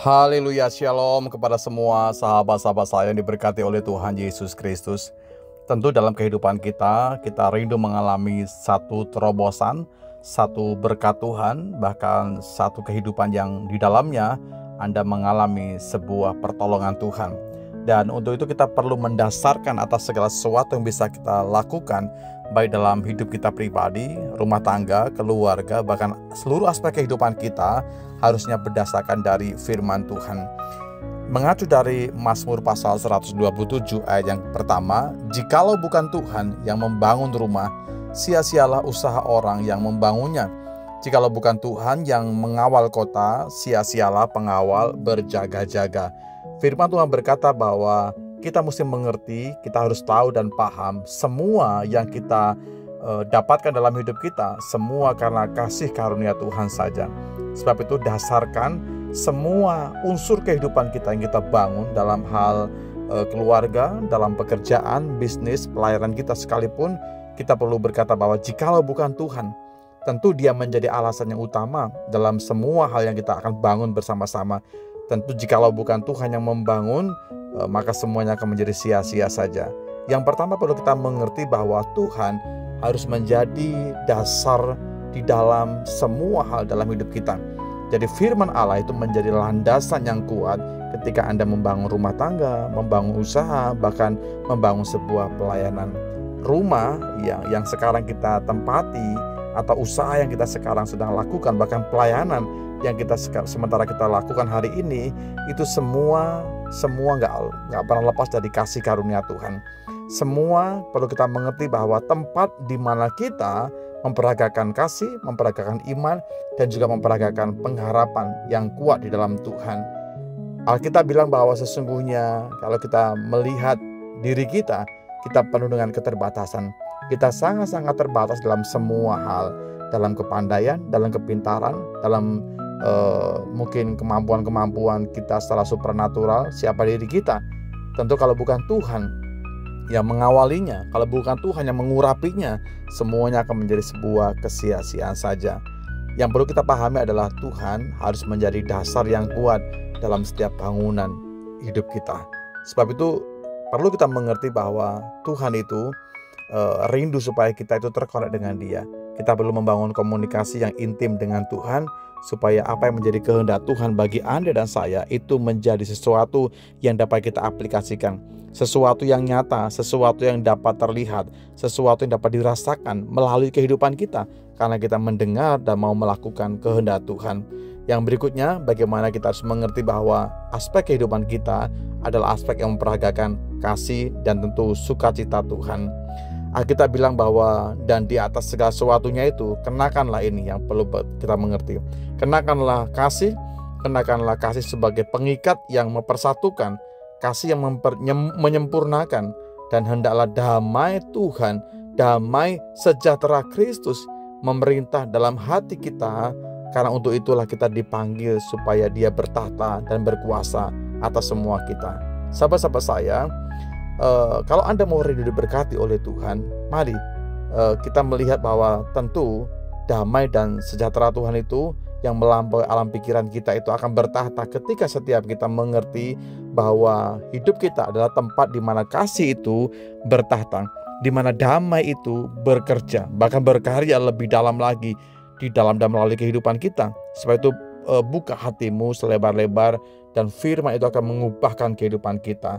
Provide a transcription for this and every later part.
Haleluya, shalom kepada semua sahabat-sahabat saya yang diberkati oleh Tuhan Yesus Kristus. Tentu dalam kehidupan kita rindu mengalami satu terobosan, satu berkat Tuhan, bahkan satu kehidupan yang di dalamnya Anda mengalami sebuah pertolongan Tuhan. Dan untuk itu kita perlu mendasarkan atas segala sesuatu yang bisa kita lakukan, baik dalam hidup kita pribadi, rumah tangga, keluarga, bahkan seluruh aspek kehidupan kita harusnya berdasarkan dari firman Tuhan. Mengacu dari Mazmur pasal 127 ayat yang pertama, "Jikalau bukan Tuhan yang membangun rumah, sia-sialah usaha orang yang membangunnya. Jikalau bukan Tuhan yang mengawal kota, sia-sialah pengawal berjaga-jaga." Firman Tuhan berkata bahwa kita mesti mengerti, kita harus tahu dan paham semua yang kita dapatkan dalam hidup kita, semua karena kasih karunia Tuhan saja. Sebab itu dasarkan semua unsur kehidupan kita yang kita bangun dalam hal keluarga, dalam pekerjaan, bisnis, pelayanan kita sekalipun, kita perlu berkata bahwa jikalau bukan Tuhan, tentu Dia menjadi alasan yang utama dalam semua hal yang kita akan bangun bersama-sama. Tentu jikalau bukan Tuhan yang membangun, maka semuanya akan menjadi sia-sia saja. Yang pertama perlu kita mengerti bahwa Tuhan harus menjadi dasar di dalam semua hal dalam hidup kita. Jadi firman Allah itu menjadi landasan yang kuat ketika Anda membangun rumah tangga, membangun usaha, bahkan membangun sebuah pelayanan. Rumah yang sekarang kita tempati, atau usaha yang kita sekarang sedang lakukan, bahkan pelayanan yang kita sementara kita lakukan hari ini, itu semua nggak pernah lepas dari kasih karunia Tuhan. Semua perlu kita mengerti bahwa tempat di mana kita memperagakan kasih, memperagakan iman, dan juga memperagakan pengharapan yang kuat di dalam Tuhan. Alkitab bilang bahwa sesungguhnya kalau kita melihat diri kita penuh dengan keterbatasan. Kita sangat-sangat terbatas dalam semua hal, dalam kepandaian, dalam kepintaran, dalam mungkin kemampuan-kemampuan kita secara supranatural, siapa diri kita. Tentu kalau bukan Tuhan yang mengawalinya, kalau bukan Tuhan yang mengurapinya, semuanya akan menjadi sebuah kesia-siaan saja. Yang perlu kita pahami adalah Tuhan harus menjadi dasar yang kuat dalam setiap bangunan hidup kita. Sebab itu perlu kita mengerti bahwa Tuhan itu rindu supaya kita itu terkonek dengan Dia. Kita perlu membangun komunikasi yang intim dengan Tuhan, supaya apa yang menjadi kehendak Tuhan bagi Anda dan saya itu menjadi sesuatu yang dapat kita aplikasikan, sesuatu yang nyata, sesuatu yang dapat terlihat, sesuatu yang dapat dirasakan melalui kehidupan kita, karena kita mendengar dan mau melakukan kehendak Tuhan. Yang berikutnya, bagaimana kita harus mengerti bahwa aspek kehidupan kita adalah aspek yang memperagakan kasih dan tentu sukacita Tuhan. Alkitab bilang bahwa dan di atas segala sesuatunya itu kenakanlah ini yang perlu kita mengerti. Kenakanlah kasih sebagai pengikat yang mempersatukan, kasih yang menyempurnakan, dan hendaklah damai Tuhan, damai sejahtera Kristus memerintah dalam hati kita, karena untuk itulah kita dipanggil supaya Dia bertahta dan berkuasa atas semua kita. Sahabat-sahabat saya, kalau Anda mau rindu diberkati oleh Tuhan, mari kita melihat bahwa tentu damai dan sejahtera Tuhan itu yang melampaui alam pikiran kita itu akan bertahta ketika setiap kita mengerti bahwa hidup kita adalah tempat di mana kasih itu bertahta, di mana damai itu bekerja, bahkan berkarya lebih dalam lagi di dalam dan melalui kehidupan kita. Sebab itu buka hatimu selebar-lebar dan firman itu akan mengubahkan kehidupan kita.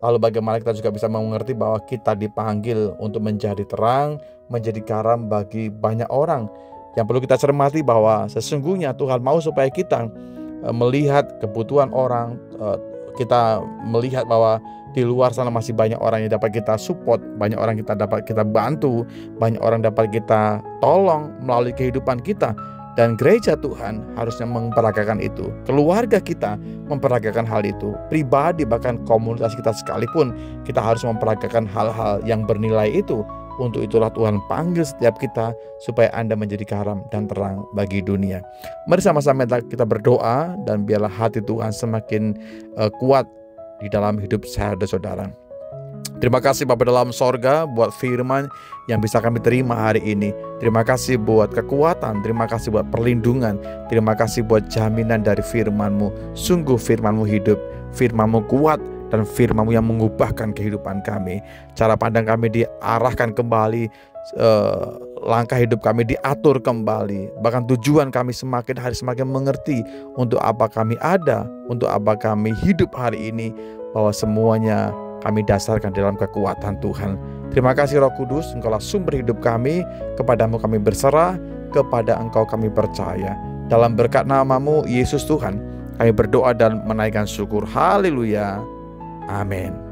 Lalu bagaimana kita juga bisa mengerti bahwa kita dipanggil untuk menjadi terang, menjadi garam bagi banyak orang. Yang perlu kita cermati bahwa sesungguhnya Tuhan mau supaya kita melihat kebutuhan orang, kita melihat bahwa di luar sana masih banyak orang yang dapat kita support, banyak orang kita dapat kita bantu, banyak orang dapat kita tolong melalui kehidupan kita. Dan gereja Tuhan harusnya memperagakan itu. Keluarga kita memperagakan hal itu. Pribadi bahkan komunitas kita sekalipun, kita harus memperagakan hal-hal yang bernilai itu. Untuk itulah Tuhan panggil setiap kita supaya Anda menjadi garam dan terang bagi dunia. Mari sama-sama kita berdoa dan biarlah hati Tuhan semakin kuat di dalam hidup saya dan saudara. Terima kasih Bapa dalam sorga buat firman yang bisa kami terima hari ini. Terima kasih buat kekuatan, terima kasih buat perlindungan, terima kasih buat jaminan dari firman-Mu. Sungguh firman-Mu hidup, firman-Mu kuat, dan firman-Mu yang mengubahkan kehidupan kami. Cara pandang kami diarahkan kembali, langkah hidup kami diatur kembali. Bahkan tujuan kami semakin hari semakin mengerti untuk apa kami ada, untuk apa kami hidup hari ini, bahwa semuanya kami dasarkan dalam kekuatan Tuhan. Terima kasih Roh Kudus, Engkaulah sumber hidup kami, kepadamu kami berserah, kepada Engkau kami percaya. Dalam berkat nama-Mu Yesus Tuhan, kami berdoa dan menaikkan syukur. Haleluya. Amin.